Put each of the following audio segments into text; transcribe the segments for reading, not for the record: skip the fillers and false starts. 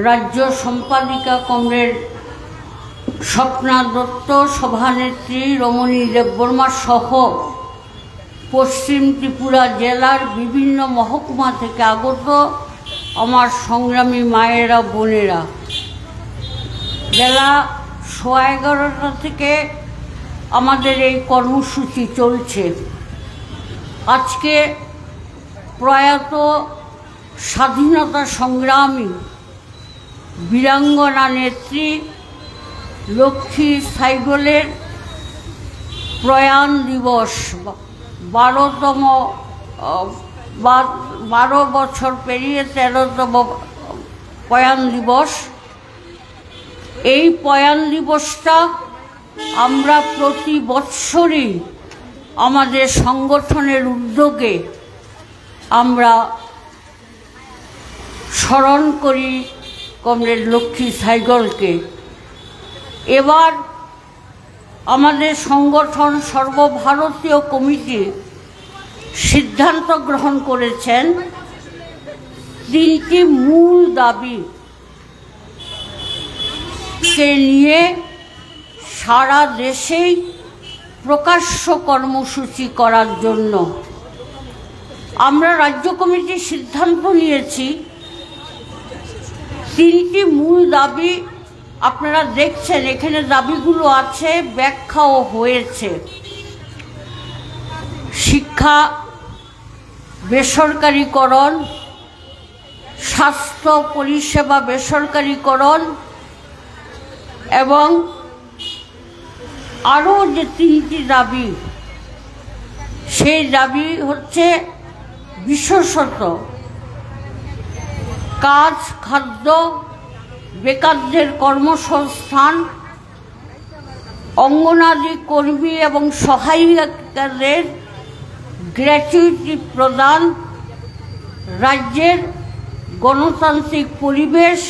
রাজ্য সম্পাদিকা কমরেড স্বপ্না দত্ত, সভানেত্রী রমণী দেববর্মা সহ পশ্চিম ত্রিপুরা জেলার বিভিন্ন মহকুমা থেকে আগত আমার সংগ্রামী মায়েরা, বোনেরা, বেলা 11:15 থেকে আমাদের এই কর্মসূচি চলছে। আজকে প্রয়াত স্বাধীনতা সংগ্রামী বীরাঙ্গনা নেত্রী লক্ষ্মী সাইগলের প্রয়াণ দিবস, 12 বছর পেরিয়ে 13তম প্রয়াণ দিবস। এই প্রয়াণ দিবসটা আমরা প্রতি বৎসরই আমাদের সংগঠনের উদ্যোগে আমরা স্মরণ করি কমরেড লক্ষ্মী সাইগলকে। এবার আমাদের সংগঠন সর্বভারতীয় কমিটি সিদ্ধান্ত গ্রহণ করেছেন 3টি মূল দাবিকে নিয়ে সারা দেশেই প্রকাশ্য কর্মসূচি করার জন্য। আমরা রাজ্য কমিটির সিদ্ধান্ত নিয়েছি 3টি মূল দাবি, আপনারা দেখছেন এখানে দাবিগুলো আছে, ব্যাখ্যাও হয়েছে। শিক্ষা বেসরকারীকরণ, স্বাস্থ্য পরিষেবা বেসরকারীকরণ এবং আরও যে 3টি দাবি, সেই দাবি হচ্ছে বিশেষত কাজ, খাদ্য, বেকারদের কর্মসংস্থান, অঙ্গনাদি কর্মী এবং সহায়িকাদের গ্র্যাচুইটি প্রদান, রাজ্যের গণতান্ত্রিক পরিবেশ,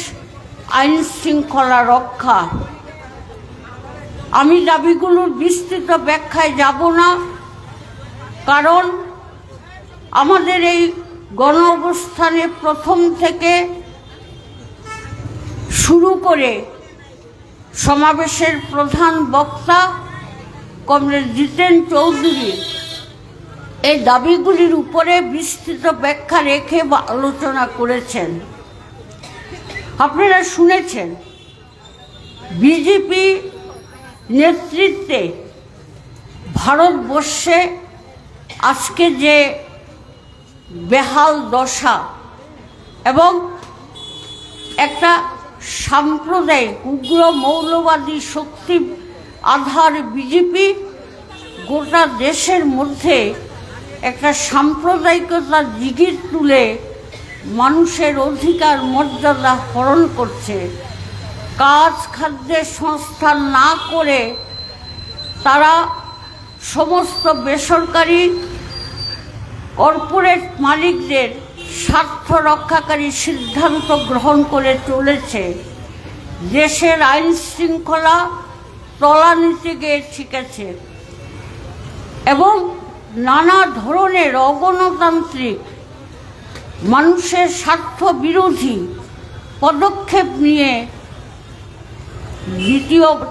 আইন শৃঙ্খলা রক্ষা। আমি দাবিগুলোর বিস্তৃত ব্যাখ্যায় যাব না, কারণ আমাদের এই গণ অবস্থানে প্রথম থেকে শুরু করে সমাবেশের প্রধান বক্তা কমরেড জিতেন চৌধুরী এই দাবিগুলির উপরে বিস্তৃত ব্যাখ্যা রেখে আলোচনা করেছেন। আপনারা শুনেছেন বিজেপি নেতৃত্বে ভারতবর্ষে আজকে যে বেহাল দশা এবং একটা সাম্প্রদায়িক উগ্র মৌলবাদী শক্তি আধার বিজেপি গোটা দেশের মধ্যে একটা সাম্প্রদায়িকতার জিগির তুলে মানুষের অধিকার মর্যাদা হরণ করছে। কাজ, খাদ্যের সংস্থান না করে তারা সমস্ত বেসরকারি কর্পোরেট মালিকদের স্বার্থ রক্ষাকারী সিদ্ধান্ত গ্রহণ করে চলেছে। দেশের আইন শৃঙ্খলা তলানিতে গিয়ে ঠেকেছে এবং নানা ধরনের অগণতান্ত্রিক, মানুষের স্বার্থ বিরোধী পদক্ষেপ নিয়ে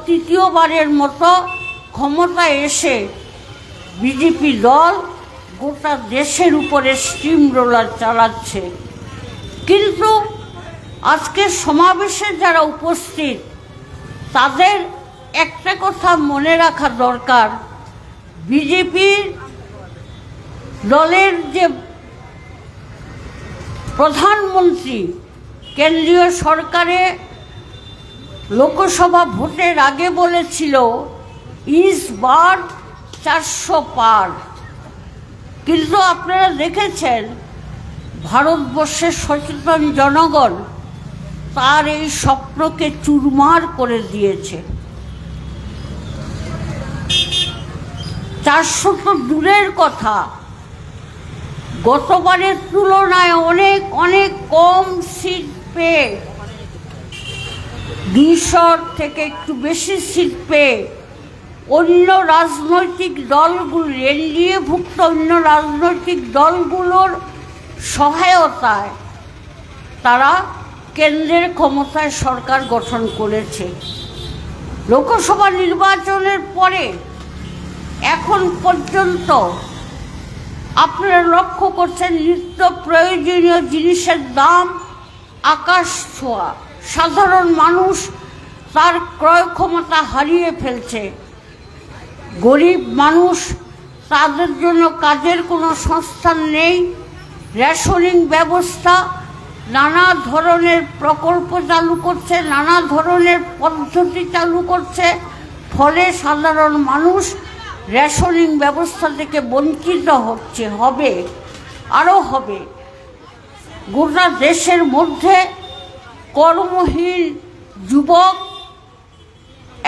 তৃতীয়বারের মতো ক্ষমতায় এসে বিজেপি দল গোটা দেশের উপরে স্টিম রোলার চালাচ্ছে। কিন্তু আজকে সমাবেশে যারা উপস্থিত তাদের একটা কথা মনে রাখা দরকার, বিজেপির দলের যে প্রধানমন্ত্রী কেন্দ্রীয় সরকারে লোকসভা ভোটের আগে বলেছিল ইস বার 400 পার, কিন্তু আপনারা দেখেছেন ভারতবর্ষের সচেতন জনগণ তার এই স্বপ্নকে চুরমার করে দিয়েছে। 400 তো দূরের কথা, গতবারের তুলনায় অনেক অনেক কম সিট পেয়ে, 200 থেকে একটু বেশি সিট পেয়ে অন্য রাজনৈতিক দলগুলো, এনডিএভুক্ত অন্য রাজনৈতিক দলগুলোর সহায়তায় তারা কেন্দ্রের ক্ষমতায় সরকার গঠন করেছে। লোকসভা নির্বাচনের পরে এখন পর্যন্ত আপনারা লক্ষ্য করছেন নিত্য প্রয়োজনীয় জিনিসের দাম আকাশ ছোঁয়া। সাধারণ মানুষ তার ক্রয় ক্ষমতা হারিয়ে ফেলছে। গরিব মানুষ, তাদের জন্য কাজের কোনো সংস্থান নেই। রেশনিং ব্যবস্থা নানা ধরনের প্রকল্প চালু করছে, নানা ধরনের পদ্ধতি চালু করছে, ফলে সাধারণ মানুষ রেশনিং ব্যবস্থা থেকে বঞ্চিত হবে, আরও হবে। গোটা দেশের মধ্যে কর্মহীন যুবক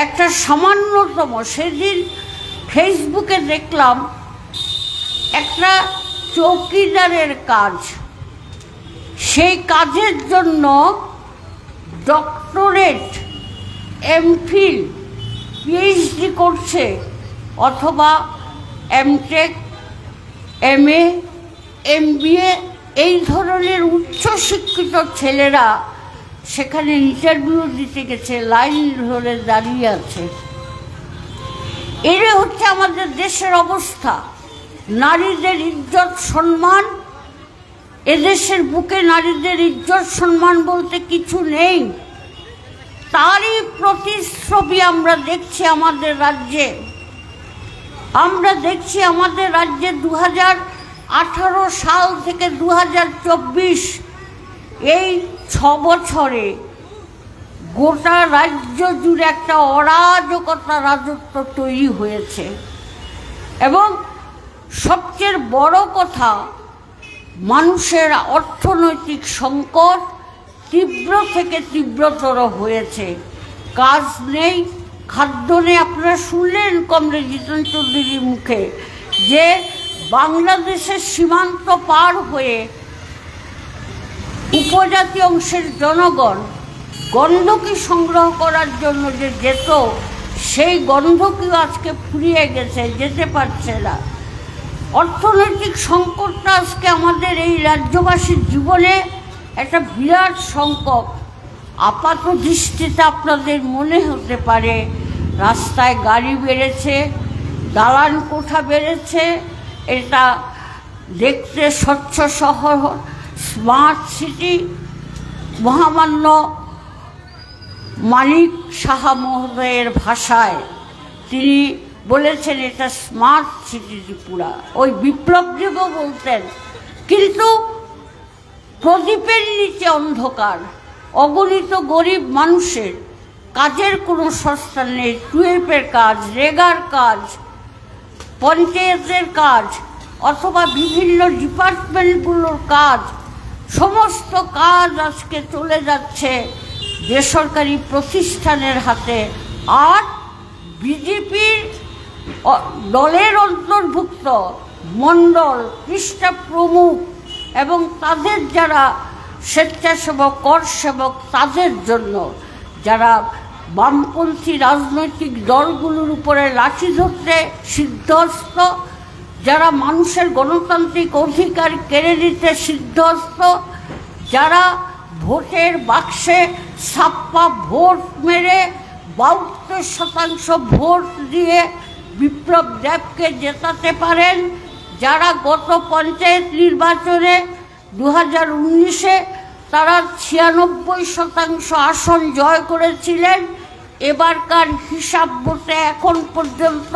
একটা সামান্যতম, সেদিন ফেসবুকে দেখলাম একটা চৌকিদারের কাজ, সেই কাজের জন্য ডক্টরেট, এমফিল, পিএইচডি করছে অথবা এমটেক, এমএ, এমবিএ, এই ধরনের উচ্চশিক্ষিত ছেলেরা সেখানে ইন্টারভিউ দিতে গেছে, লাইন ধরে দাঁড়িয়ে আছে। এটাই হচ্ছে আমাদের দেশের অবস্থা। নারীদের ইজ্জত সম্মান, এদেশের বুকে নারীদের ইজ্জত সম্মান বলতে কিছু নেই। তারই প্রতিচ্ছবি আমরা দেখছি আমাদের রাজ্যে। আমরা দেখছি আমাদের রাজ্যে 2018 সাল থেকে 2024 এই 6 বছরে গোটা রাজ্য জুড়ে একটা অরাজকতা রাজত্ব তৈরি হয়েছে। এবং সবচেয়ে বড় কথা, মানুষের অর্থনৈতিক সংকট তীব্র থেকে তীব্রতর হয়েছে। কাজ নেই, খাদ্য নেই। আপনারা শুনলেন কমরেড জিতেন চৌধুরীর মুখে যে বাংলাদেশের সীমান্ত পার হয়ে উপজাতি অংশের জনগণ গন্ধকি সংগ্রহ করার জন্য যে যেত, সেই গন্ধকিও আজকে ফুরিয়ে গেছে, যেতে পারছে না। অর্থনৈতিক সংকটটা আজকে আমাদের এই রাজ্যবাসীর জীবনে একটা বিরাট সংকট। আপাত দৃষ্টিতে আপনাদের মনে হতে পারে রাস্তায় গাড়ি বেড়েছে, দালান কোঠা বেড়েছে, এটা দেখতে স্বচ্ছ শহর, স্মার্ট সিটি। মহামান্য মানিক সাহা মহোদয়ের ভাষায় তিনি বলেছেন এটা স্মার্ট সিটি ত্রিপুরা। ওই বিপ্লবদেবও বলতেন। কিন্তু প্রদীপের নিচে অন্ধকার। অগণিত গরিব মানুষের কাজের কোনো সংস্থান নেই। 12-এর কাজ, রেগার কাজ, পঞ্চায়েতের কাজ অথবা বিভিন্ন ডিপার্টমেন্টগুলোর কাজ, সমস্ত কাজ আজকে চলে যাচ্ছে বেসরকারি প্রতিষ্ঠানের হাতে। আর বিজেপির দলের অন্তর্ভুক্ত মণ্ডল, পৃষ্ঠা প্রমুখ এবং তাদের যারা স্বেচ্ছাসেবক, কর সেবক, তাদের জন্য যারা বামপন্থী রাজনৈতিক দলগুলোর উপরে লাঠি ধরতে সিদ্ধহস্ত, যারা মানুষের গণতান্ত্রিক অধিকার কেড়ে নিতে সিদ্ধহস্ত, যারা ভোটের বাক্সে ছাপ্পা ভোট মেরে 72% ভোট দিয়ে বিপ্লব দেবকে জেতাতে পারেন, যারা গত পঞ্চায়েত নির্বাচনে 2019-এ তারা 96% আসন জয় করেছিলেন, এবারকার হিসাব মতে এখন পর্যন্ত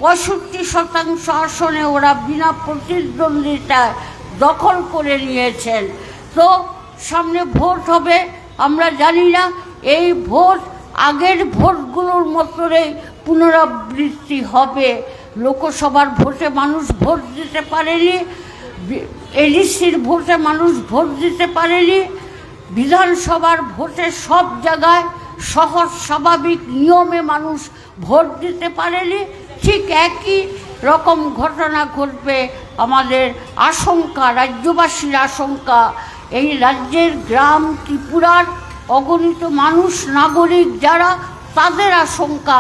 65% আসনে ওরা বিনা প্রতিদ্বন্দ্বিতায় দখল করে নিয়েছেন। তো সামনে ভোট হবে, আমরা জানি না এই ভোট আগের ভোটগুলোর মতোই পুনরাবৃত্তি হবে। লোকসভার ভোটে মানুষ ভোট দিতে পারেনি, এডিসির ভোটে মানুষ ভোট দিতে পারেনি, বিধানসভার ভোটে সব জায়গায় সহজ স্বাভাবিক নিয়মে মানুষ ভোট দিতে পারেনি। ঠিক একই রকম ঘটনা ঘটবে আমাদের আশঙ্কা, রাজ্যবাসীর আশঙ্কা। এই রাজ্যের গ্রাম ত্রিপুরার অগণিত মানুষ, নাগরিক যারা, তাদের আশঙ্কা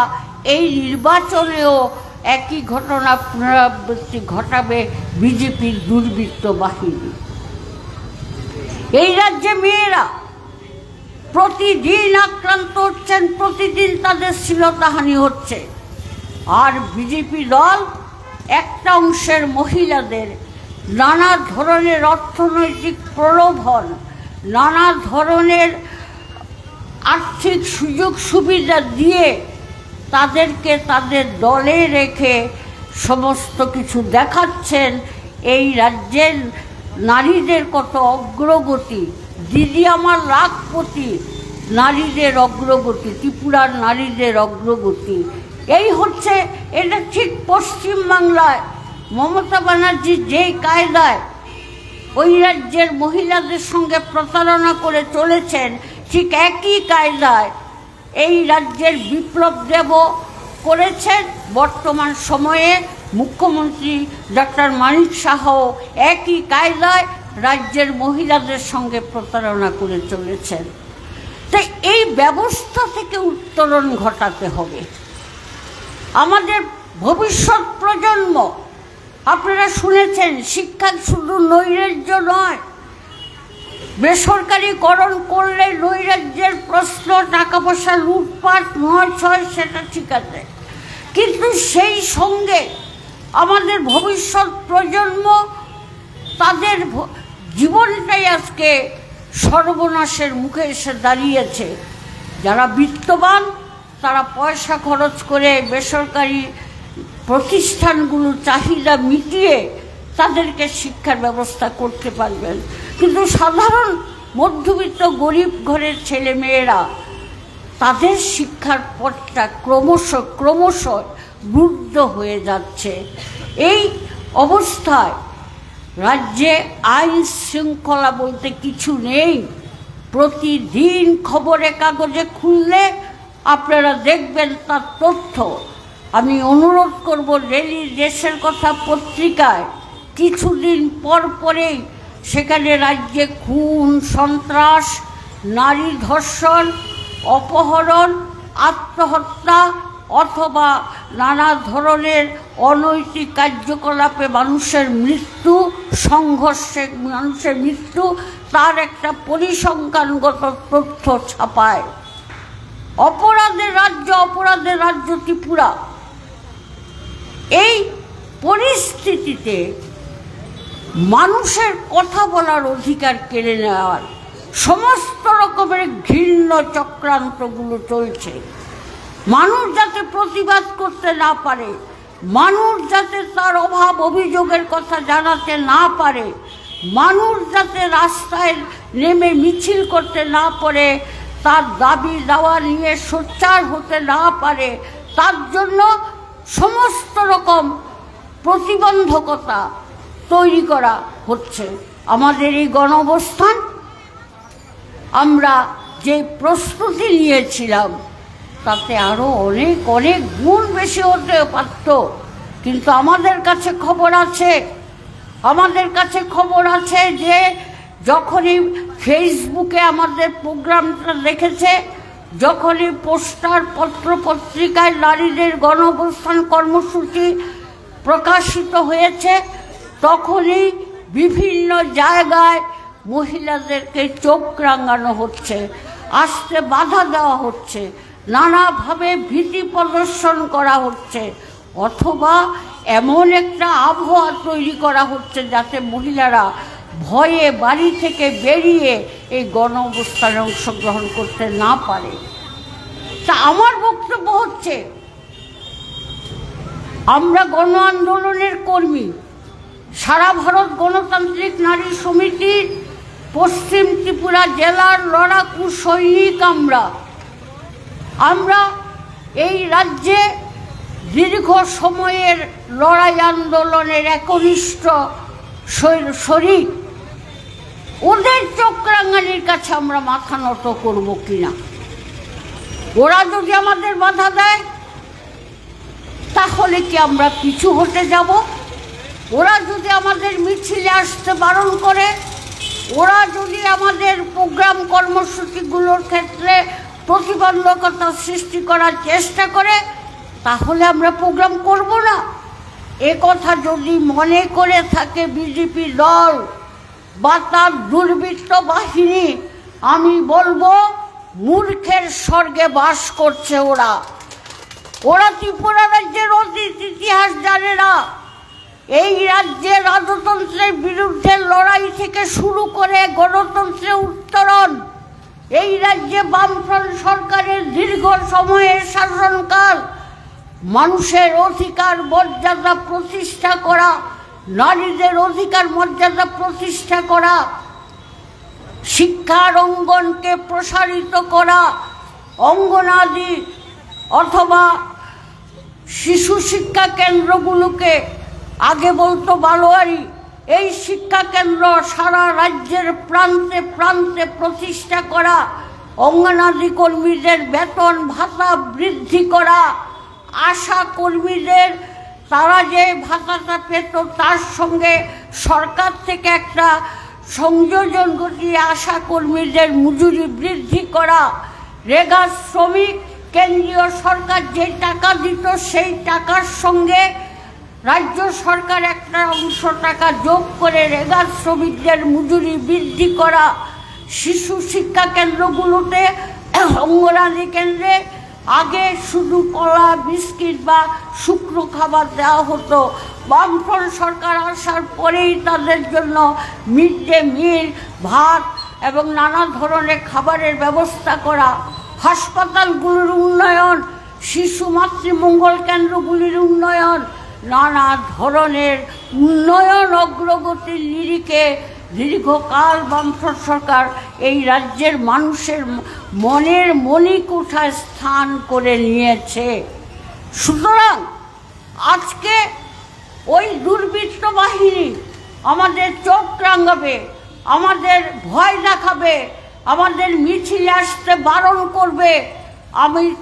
এই নির্বাচনেও একই ঘটনা পুনরাবৃত্তি ঘটাবে বিজেপির দুর্বৃত্ত বাহিনী। এই রাজ্যে মেয়েরা প্রতিদিন আক্রান্ত হচ্ছেন, প্রতিদিন তাদের শ্লীলতাহানি হচ্ছে। আর বিজেপি দল একটা অংশের মহিলাদের নানা ধরনের অর্থনৈতিক প্রলোভন, নানা ধরনের আর্থিক সুযোগ সুবিধা দিয়ে তাদেরকে তাদের দলে রেখে সমস্ত কিছু দেখাচ্ছেন। এই রাজ্যের নারীদের কত অগ্রগতি, দিদি আমার লাখপতি, নারীদের অগ্রগতি, ত্রিপুরার নারীদের অগ্রগতি, এই হচ্ছে। এটা ঠিক পশ্চিমবাংলায় মমতা ব্যানার্জি যেই কায়দায় ওই রাজ্যের মহিলাদের সঙ্গে প্রতারণা করে চলেছেন, ঠিক একই কায়দায় এই রাজ্যের বিপ্লব দেব করেছেন। বর্তমান সময়ে মুখ্যমন্ত্রী ডক্টর মানিক সাহ একই কায়দায় রাজ্যের মহিলাদের সঙ্গে প্রতারণা করে চলেছেন। তাই এই ব্যবস্থা থেকে উত্তরণ ঘটাতে হবে। আমাদের ভবিষ্যৎ প্রজন্ম, আপনারা শুনেছেন, শিক্ষা শুধু নৈরাজ্য নয়, বেসরকারিকরণ করলে নৈরাজ্যের প্রশ্ন, টাকা পয়সা লুটপাট নয় ছয়, সেটা ঠিক আছে, কিন্তু সেই সঙ্গে আমাদের ভবিষ্যৎ প্রজন্ম, তাদের জীবনটাই আজকে সর্বনাশের মুখে এসে দাঁড়িয়েছে। যারা বিত্তবান তারা পয়সা খরচ করে বেসরকারি প্রতিষ্ঠানগুলোর চাহিদা মিটিয়ে তাদেরকে শিক্ষার ব্যবস্থা করতে পারবেন, কিন্তু সাধারণ মধ্যবিত্ত গরিব ঘরের ছেলেমেয়েরা, তাদের শিক্ষার পথটা ক্রমশ রুদ্ধ হয়ে যাচ্ছে। এই অবস্থায় রাজ্যে আইন শৃঙ্খলা বলতে কিছু নেই। প্রতিদিন খবরের কাগজে খুললে আপনারা দেখবেন তার তথ্য। আমি অনুরোধ করব, ডেইলি দেশের কথা পত্রিকায় কিছুদিন পরেই সেখানে রাজ্যে খুন, সন্ত্রাস, নারী ধর্ষণ, অপহরণ, আত্মহত্যা অথবা নানা ধরনের অনৈতিক কার্যকলাপে মানুষের মৃত্যু, সংঘর্ষে মানুষের মৃত্যু, তার একটা পরিসংখ্যানগত তথ্য ছাপায়। অপরাধের রাজ্য ত্রিপুরা। এই পরিস্থিতিতে মানুষের কথা বলার অধিকার কেড়ে নেওয়ার সমস্ত রকমের ঘৃণ্য চক্রান্তগুলো চলছে। মানুষ যাতে প্রতিবাদ করতে না পারে, মানুষ যাতে তার অভাব অভিযোগের কথা জানাতে না পারে, মানুষ যাতে রাস্তায় নেমে মিছিল করতে না পারে, তার দাবি দাওয়া নিয়ে সোচ্চার হতে না পারে, তার জন্য সমস্ত রকম প্রতিবন্ধকতা তৈরি করা হচ্ছে। আমাদের এই গণঅবস্থান আমরা যে প্রস্তুতি নিয়েছিলাম তাতে আরও অনেক গুণ বেশি হতে পারত, কিন্তু আমাদের কাছে খবর আছে যে যখনই ফেসবুকে আমাদের প্রোগ্রামটা দেখেছে, যখনই পোস্টার পত্রপত্রিকায় নারীদের গণঅবস্থান কর্মসূচি প্রকাশিত হয়েছে, তখনই বিভিন্ন জায়গায় মহিলাদেরকে চোখ রাঙানো হচ্ছে, আসতে বাধা দেওয়া হচ্ছে, নানাভাবে ভীতি প্রদর্শন করা হচ্ছে, অথবা এমন একটা আবহাওয়া তৈরি করা হচ্ছে যাতে মহিলারা ভয়ে বাড়ি থেকে বেরিয়ে এই গণ অবস্থানে অংশগ্রহণ করতে না পারে। তা আমার বক্তব্য হচ্ছে, আমরা গণ আন্দোলনের কর্মী, সারা ভারত গণতান্ত্রিক নারী সমিতির পশ্চিম ত্রিপুরা জেলার লড়াকু সৈনিক। আমরা এই রাজ্যে দীর্ঘ সময়ের লড়াই আন্দোলনের একনিষ্ঠ শরিক। ওদের চোখ রাঙানির কাছে আমরা মাথা নত করব কিনা? ওরা যদি আমাদের বাধা দেয় তাহলে কি আমরা পিছু হটে যাব? ওরা যদি আমাদের মিছিলে আসতে বারণ করে, ওরা যদি আমাদের প্রোগ্রাম কর্মসূচিগুলোর ক্ষেত্রে প্রতিবন্ধকতা সৃষ্টি করার চেষ্টা করে, তাহলে আমরা প্রোগ্রাম করব না। এ কথা যদি মনে করে থাকে বিজেপি দল বা তার দুর্বৃত্ত বাহিনী, আমি বলবো মূর্খের স্বর্গে বাস করছে ওরা। ওরা ত্রিপুরা রাজ্যের অতীত ইতিহাস জানে না। এই রাজ্যে রাজতন্ত্রের বিরুদ্ধে লড়াই থেকে শুরু করে গণতন্ত্রের উত্তরণ, এই রাজ্যে বামফ্রন্ট সরকারের দীর্ঘ সময়ের শাসনকাল, মানুষের অধিকার মর্যাদা প্রতিষ্ঠা করা, নারীদের অধিকার মর্যাদা প্রতিষ্ঠা করা, শিক্ষার অঙ্গনকে প্রসারিত করা, অঙ্গনাদি অথবা শিশু শিক্ষা কেন্দ্রগুলোকে, আগে বলতো বালোয়ারি, এই শিক্ষা কেন্দ্র সারা রাজ্যের প্রান্তে প্রান্তে প্রতিষ্ঠা করা, অঙ্গনাদি কর্মীদের বেতন ভাতা বৃদ্ধি করা, আশা কর্মীদের তারা যে ভাতাটা পেত তার সঙ্গে সরকার থেকে একটা সংযোজন ঘটিয়ে আশা কর্মীদের মজুরি বৃদ্ধি করা, রেগা শ্রমিক কেন্দ্রীয় সরকার যে টাকা দিত সেই টাকার সঙ্গে রাজ্য সরকার একটা অংশ টাকা যোগ করে রেগা শ্রমিকদের মজুরি বৃদ্ধি করা, শিশু শিক্ষা কেন্দ্রগুলোতে অঙ্গনাদি কেন্দ্রে আগে শুধু কলা বিস্কিট বা শুকনো খাবার দেওয়া হতো, বামফ্রন্ট সরকার আসার পরেই তাদের জন্য মিড ডে মিল, ভাত এবং নানা ধরনের খাবারের ব্যবস্থা করা, হাসপাতালগুলির উন্নয়ন, শিশু মাতৃমঙ্গল কেন্দ্রগুলির উন্নয়ন, নানা ধরনের উন্নয়ন অগ্রগতির নিরিখে দীর্ঘকাল বামফ্রন্ট সরকার এই রাজ্যের মানুষের মনের মণিকুঠায় স্থান করে নিয়েছে। সুতরাং আজকে ওই দুর্বৃত্ত বাহিনী আমাদের চোখ রাঙাবে, আমাদের ভয় দেখাবে, আমাদের মিছিলে আসতে বারণ করবে।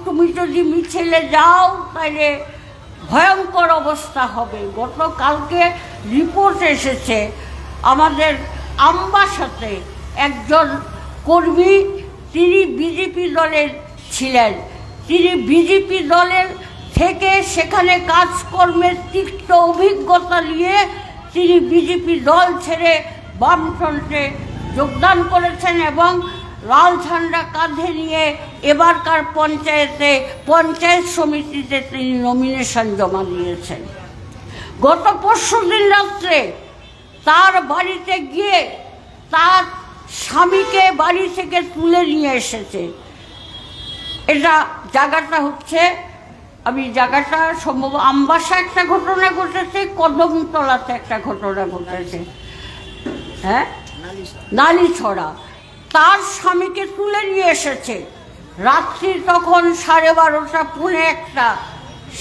তুমি যদি মিছিলে যাও তাহলে ভয়ঙ্কর অবস্থা হবে। গতকালকে রিপোর্ট এসেছে আমাদের আমবাসাতে একজন কর্মী, তিনি বিজেপি দলের ছিলেন, তিনি বিজেপি দলের থেকে সেখানে কাজকর্মের তিক্ত অভিজ্ঞতা নিয়ে তিনি বিজেপি দল ছেড়ে বামফ্রন্টে যোগদান করেছেন এবং লাল ঝান্ডা কাঁধে নিয়ে এবারকার পঞ্চায়েত সমিতিতে তিনি নমিনেশন জমা দিয়েছেন। গত পরশুদিন রাত্রে তার বাড়িতে গিয়ে তার স্বামীকে বাড়ি থেকে তুলে নিয়ে এসেছে। এটা জায়গাটা হচ্ছে, আমি জায়গাটা সম্ভব আমবাসা একটা ঘটনা ঘটেছে, কদমতলাতে একটা ঘটনা ঘটেছে, হ্যাঁ নালিছড়া। তার স্বামীকে তুলে নিয়ে এসেছে রাত্রি তখন 12:30 পৌনে 1টা।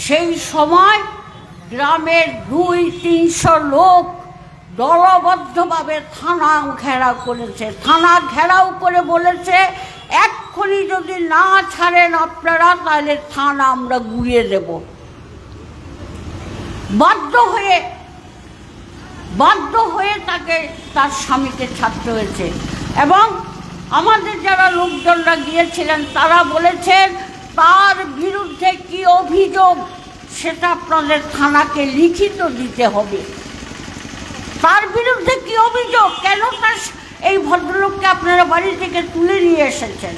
সেই সময় গ্রামের 200-300 লোক দলবদ্ধভাবে থানা ঘেরাও করেছে। থানা ঘেরাও করে বলেছে, এক্ষুনি যদি না ছাড়েন আপনারা তাহলে থানা আমরা গুড়িয়ে দেব। বাধ্য হয়ে তাকে তার স্বামীকে ছাড়তে হয়েছে। এবং আমাদের যারা লোকজনরা গিয়েছিলেন তারা বলেছেন তার বিরুদ্ধে কি অভিযোগ সেটা আপনাদের থানাকে লিখিত দিতে হবে। তার বিরুদ্ধে কি অভিযোগ, কেন তার এই ভদ্রলোককে আপনারা বাড়ি থেকে তুলে নিয়ে এসেছেন,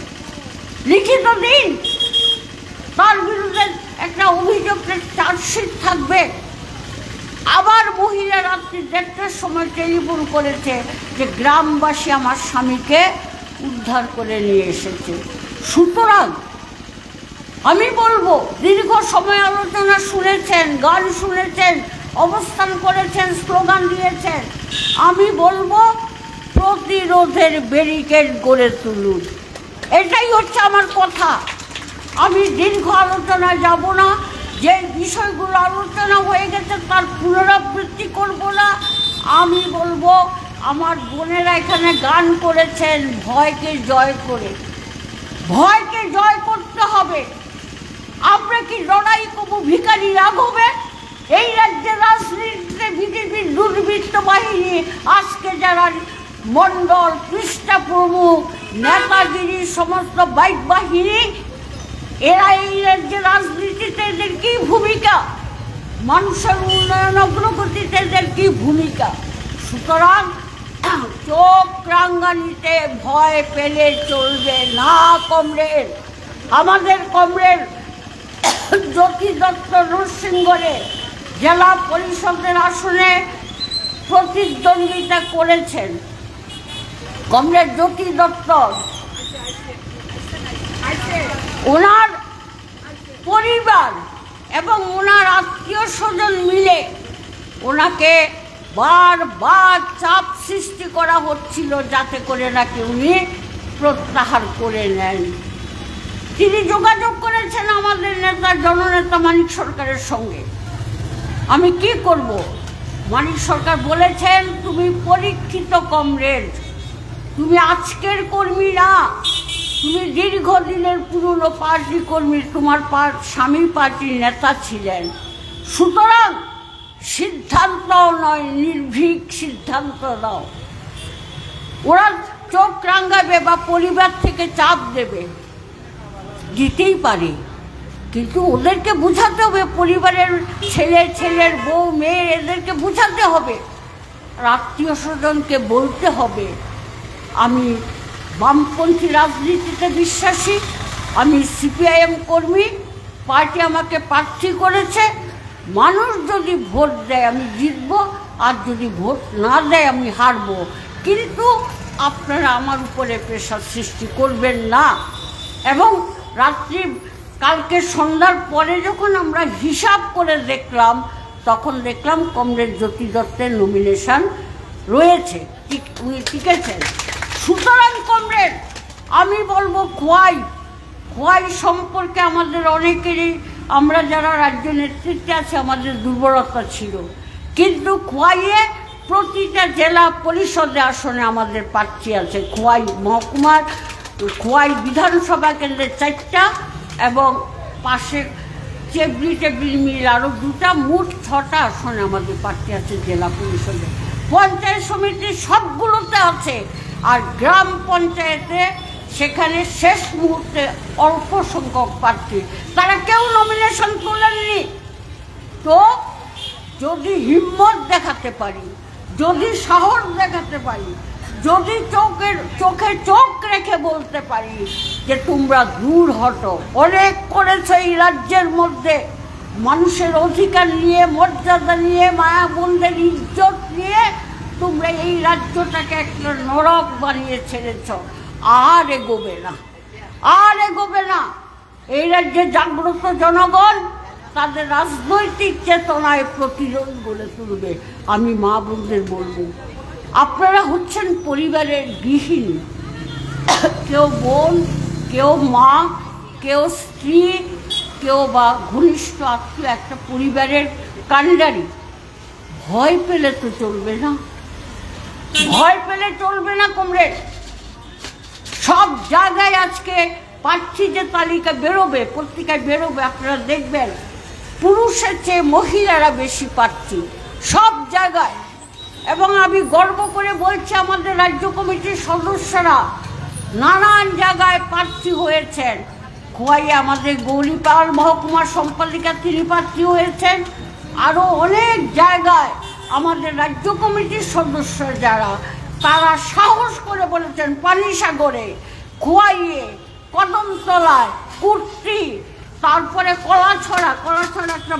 লিখিত দিন। তার বিরুদ্ধে একটা অভিযোগের চার্জশিট থাকবে। আবার মহিলা রাত্রি 1:30টার সময় টেলিফোন করেছে যে গ্রামবাসী আমার স্বামীকে উদ্ধার করে নিয়ে এসেছে। সুতরাং আমি বলবো, দীর্ঘ সময় আলোচনা শুনেছেন, গান শুনেছেন, অবস্থান করেছেন, স্লোগান দিয়েছেন। আমি বলবো প্রতিরোধের ব্যারিকেড গড়ে তুলুন, এটাই হচ্ছে আমার কথা। আমি দীর্ঘ আলোচনায় যাব না, যে বিষয়গুলো আলোচনা হয়ে গেছে তার পুনরাবৃত্তি করব না। আমি বলবো আমার বোনেরা এখানে গান করেছেন, ভয়কে জয় করে, ভয়কে জয় করতে হবে। আমরা কি লড়াই করবো ভিখারি রাঘবে? এই রাজ্যের রাজনীতিতে বিজেপির দুর্বৃত্ত বাহিনী, আজকে যারা মণ্ডল পৃষ্ঠা প্রমুখ নেতাগিরি সমস্ত বাইক বাহিনী, এরা এই রাজ্যের রাজনীতিতে এদের কী ভূমিকা, মানুষের উন্নয়ন অগ্রগতিতে এদের কী ভূমিকা? সুতরাং চোখ রাঙ্গানিতে ভয় পেলে চলবে না কমরেড। আমাদের কমরেড জ্যোতি দত্ত নরসিংগড়ে জেলা পরিষদের আসনে প্রতিদ্বন্দ্বিতা করেছেন। কমরেড জ্যোতি দত্ত, ওনার পরিবার এবং ওনার আত্মীয় স্বজন মিলে ওনাকে বারবার চাপ সৃষ্টি করা হচ্ছিল যাতে করে নাকি উনি প্রত্যাহার করে নেন। তিনি যোগাযোগ করেছেন আমাদের নেতা জননেতা মানিক সরকারের সঙ্গে। আমি কি করব? মানিক সরকার বলেছেন, তুমি পরীক্ষিত কমরেড, তুমি আজকের কর্মী না, তুমি দীর্ঘদিনের পুরনো পার্টি কর্মী, তোমার স্বামী পার্টির নেতা ছিলেন, সুতরাং সিদ্ধান্ত নয়, নির্ভীক সিদ্ধান্ত দাও। ওরা চোখ রাঙাবে বা পরিবার থেকে চাপ দেবে, দিতেই পারে, কিন্তু ওদেরকে বুঝাতে হবে, পরিবারের ছেলের বউ মেয়ে এদেরকে বুঝাতে হবে, আর আত্মীয় স্বজনকে বলতে হবে আমি বামপন্থী রাজনীতিতে বিশ্বাসী, আমি সিপিআইএম কর্মী, পার্টি আমাকে প্রার্থী করেছে, মানুষ যদি ভোট দেয় আমি জিতব, আর যদি ভোট না দেয় আমি হারব, কিন্তু আপনারা আমার উপরে প্রেশার সৃষ্টি করবেন না। এবং কালকে সন্ধ্যার পরে যখন আমরা হিসাব করে দেখলাম, তখন দেখলাম কমরেড জ্যোতি দত্তের নমিনেশন রয়েছে, উনি টিকেছেন। সুতরাং কমরেড, আমি বলবো খোয়াই সম্পর্কে আমাদের অনেকেরই, আমরা যারা রাজ্য নেতৃত্বে আছে আমাদের দুর্বলতা ছিল, কিন্তু খোয়াইয়ে প্রতিটা জেলা পরিষদে আসনে আমাদের প্রার্থী আছে। খোয়াই মহকুমার, খোয়াই বিধানসভা কেন্দ্রের 4টা এবং পাশে টেবিল মিল আরও 2টা, মোট 6টা আসনে আমাদের প্রার্থী আছে জেলা পরিষদে। পঞ্চায়েত সমিতির সবগুলোতে আছে, আর গ্রাম পঞ্চায়েতে সেখানে শেষ মুহূর্তে অল্প সংখ্যক প্রার্থী, তারা কেউ নমিনেশন তোলেননি। তো যদি হিম্মত দেখাতে পারি, যদি সাহস দেখাতে পারি, যদি চোখে চোখ রেখে বলতে পারি যে তোমরা দূর হটো, অনেক করেছো এই রাজ্যের মধ্যে, মানুষের অধিকার নিয়ে, মর্যাদা নিয়ে, মায়া বোনদের ইজ্জত নিয়ে তোমরা এই রাজ্যটাকে একটা নরক বানিয়ে ছেড়েছ, আর এগোবে না। এই রাজ্যে জাগ্রত জনগণ তাদের রাজনৈতিক চেতনায় প্রতিরোধ গড়ে তুলবে। আমি মা বোনদের বলবো, আপনারা হচ্ছেন পরিবারের গৃহিণী, কেউ বোন, কেউ মা, কেউ স্ত্রী, কেউ বা ঘনিষ্ঠ আত্মীয়, একটা পরিবারের কাণ্ডারি। ভয় পেলে তো চলবে না কমরেড। সব জায়গায় আজকে প্রার্থী যে তালিকা বেরোবে, পত্রিকায় বেরোবে, আপনারা দেখবেন পুরুষের চেয়ে মহিলারা বেশি প্রার্থী সব জায়গায়। এবং আমি গর্ব করে বলছি, আমাদের রাজ্য কমিটির সদস্যরা নানান জায়গায় প্রার্থী হয়েছেন। খোয়াইয়ে আমাদের গৌরীপাল মহকুমার সম্পাদিকা, তিনি প্রার্থী হয়েছেন। আরও অনেক জায়গায় আমাদের রাজ্য কমিটির সদস্য যারা, তারা সাহস করে বলেছেন, পানিসাগরে, খোয়াইয়ে, কদমতলায়, কুর্তি, তারপরে কলাছড়া একটা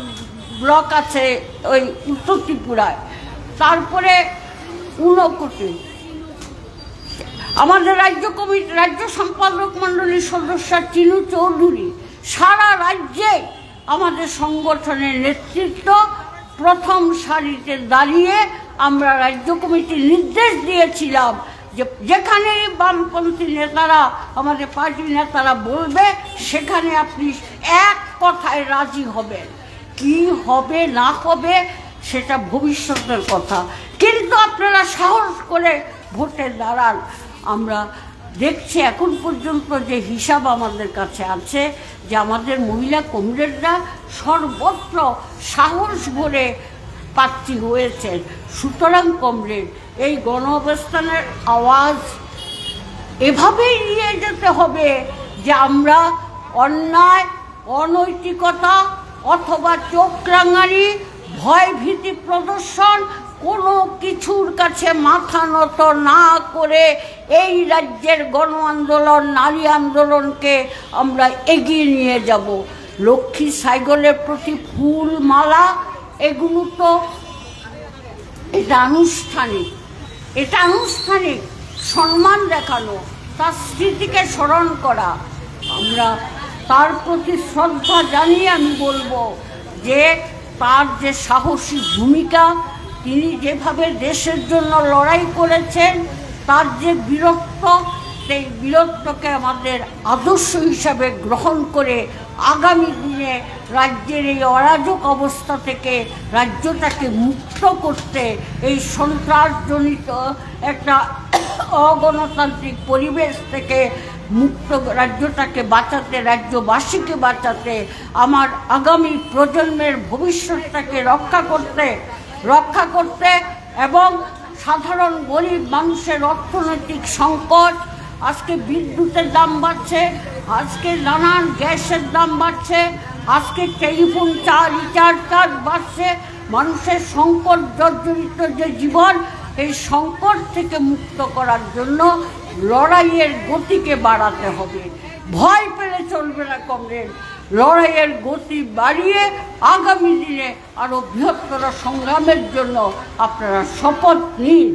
ব্লক আছে ওই উত্তর ত্রিপুরায়, তারপরে ঊনকোটি। আমাদের রাজ্য সম্পাদক মণ্ডলীর সদস্য চিনু চৌধুরী, সারা রাজ্যে আমাদের সংগঠনের নেতৃত্ব, প্রথম সারিতে দাঁড়িয়ে আমরা রাজ্য কমিটির নির্দেশ দিয়েছিলাম যে যেখানেই বামপন্থী নেতারা, আমাদের পার্টির নেতারা বলবে, সেখানে আপনি এক কথায় রাজি হবেন। কি হবে না হবে সেটা ভবিষ্যতের কথা, কিন্তু আপনারা সাহস করে ভোটে দাঁড়ান। আমরা দেখছি এখন পর্যন্ত যে হিসাব আমাদের কাছে আছে, যে আমাদের মহিলা কমরেডরা সর্বত্র সাহস ভরে প্রার্থী হয়েছেন। সুতরাং কমরেড, এই গণ অবস্থানের আওয়াজ এভাবেই নিয়ে যেতে হবে যে আমরা অন্যায়, অনৈতিকতা অথবা চোখ রাঙানি, ভয় ভীতি প্রদর্শন কোনো কিছুর কাছে মাথা নত না করে এই রাজ্যের গণ আন্দোলন, নারী আন্দোলনকে আমরা এগিয়ে নিয়ে যাব। লক্ষ্মী সাইকেলের প্রতি ফুল মালা, এগুলো তো এটা আনুষ্ঠানিক সম্মান দেখানো, তার স্মৃতিকে স্মরণ করা। আমরা তার প্রতি শ্রদ্ধা জানিয়ে আমি বলবো যে তার যে সাহসী ভূমিকা, তিনি যেভাবে দেশের জন্য লড়াই করেছেন, তার যে বীরত্ব, সেই বীরত্বকে আমাদের আদর্শ হিসাবে গ্রহণ করে আগামী দিনে রাজ্যের এই অরাজক অবস্থা থেকে রাজ্যটাকে মুক্ত করতে, এই সন্ত্রাসজনিত একটা অগণতান্ত্রিক পরিবেশ থেকে মুক্ত রাজ্যটাকে বাঁচাতে, রাজ্যবাসীকে বাঁচাতে, আমার আগামী প্রজন্মের ভবিষ্যৎটাকে রক্ষা করতে এবং সাধারণ গরিব মানুষের অর্থনৈতিক সংকট, আজকে বিদ্যুতের দাম বাড়ছে, আজকে নানান গ্যাসের দাম বাড়ছে, আজকে টেলিফোন রিচার্জ চার্জ বাড়ছে, মানুষের সংকট জর্জরিত যে জীবন, এই সংকট থেকে মুক্ত করার জন্য লড়াইয়ের গতিকে বাড়াতে হবে। ভয় পেলে চলবে না কমরেড, লড়াইয়ের গতি বাড়িয়ে আগামী দিনে আরও বৃহত্তর সংগ্রামের জন্য আপনারা শপথ নিন।